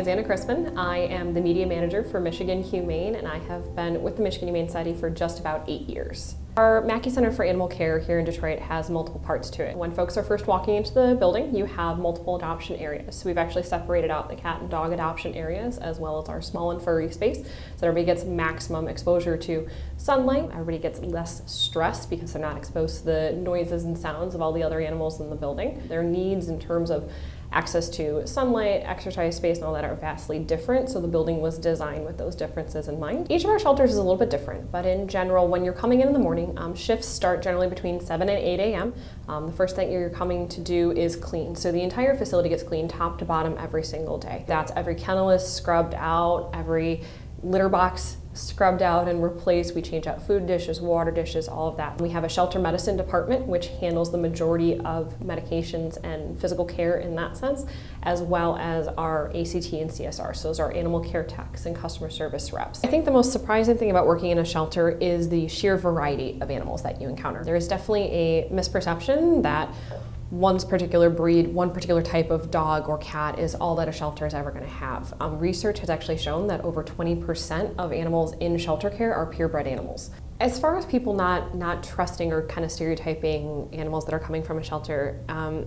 is Anna Crispin. I am the media manager for Michigan Humane, and I have been with the Michigan Humane Society for just about 8 years. Our Mackey Center for Animal Care here in Detroit has multiple parts to it. When folks are first walking into the building, you have multiple adoption areas. So we've actually separated out the cat and dog adoption areas as well as our small and furry space, so everybody gets maximum exposure to sunlight. Everybody gets less stress because they're not exposed to the noises and sounds of all the other animals in the building. Their needs in terms of access to sunlight, exercise space, and all that are vastly different, so the building was designed with those differences in mind. Each of our shelters is a little bit different, but in general, when you're coming in the morning, shifts start generally between 7 and 8 a.m. The first thing you're coming to do is clean. So the entire facility gets cleaned top to bottom every single day. That's every kennel is scrubbed out, every litter box scrubbed out and replaced. We change out food dishes, water dishes, all of that. We have a shelter medicine department which handles the majority of medications and physical care in that sense, as well as our ACT and CSR. So those are animal care techs and customer service reps. I think the most surprising thing about working in a shelter is the sheer variety of animals that you encounter. There is definitely a misperception that one particular breed, one particular type of dog or cat is all that a shelter is ever going to have. Research has actually shown that over 20% of animals in shelter care are purebred animals. As far as people not trusting or kind of stereotyping animals that are coming from a shelter,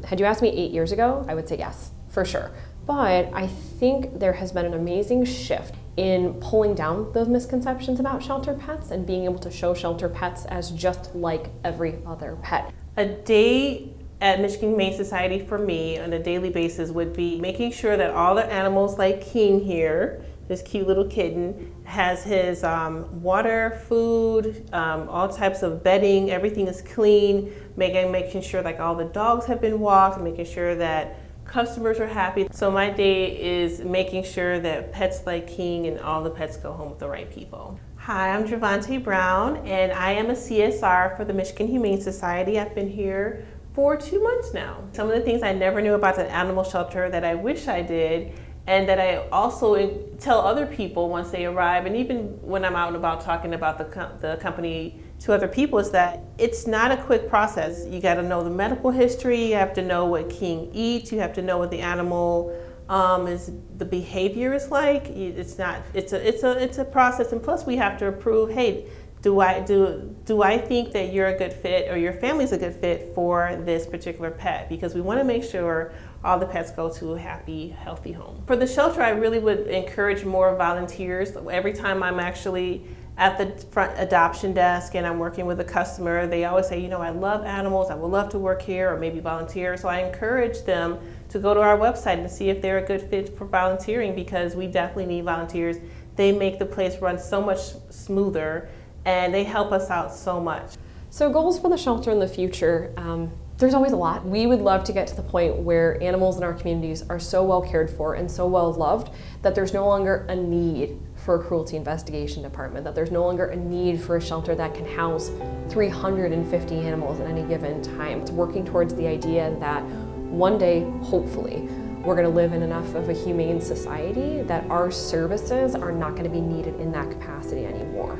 had you asked me 8 years ago, I would say yes, for sure. But I think there has been an amazing shift in pulling down those misconceptions about shelter pets and being able to show shelter pets as just like every other pet. A day at Michigan Humane Society for me on a daily basis would be making sure that all the animals like King here, this cute little kitten, has his water, food, all types of bedding, everything is clean, making sure like all the dogs have been walked, making sure that customers are happy. So my day is making sure that pets like King and all the pets go home with the right people. Hi, I'm Javante Brown and I am a CSR for the Michigan Humane Society. I've been here for 2 months now. Some of the things I never knew about the animal shelter that I wish I did, and that I also tell other people once they arrive, and even when I'm out and about talking about the company to other people, is that it's not a quick process. You got to know the medical history, you have to know what King eats, you have to know what the animal the behavior is like. It's a process, and plus we have to approve, hey, do I think that you're a good fit or your family's a good fit for this particular pet? Because we want to make sure all the pets go to a happy, healthy home. For the shelter, I really would encourage more volunteers. Every time I'm actually at the front adoption desk and I'm working with a customer, they always say, you know, I love animals, I would love to work here or maybe volunteer. So I encourage them to go to our website and see if they're a good fit for volunteering, because we definitely need volunteers. They make the place run so much smoother, and they help us out so much. So goals for the shelter in the future, there's always a lot. We would love to get to the point where animals in our communities are so well cared for and so well loved that there's no longer a need for a cruelty investigation department, that there's no longer a need for a shelter that can house 350 animals at any given time. It's working towards the idea that one day, hopefully, we're going to live in enough of a humane society that our services are not going to be needed in that capacity anymore.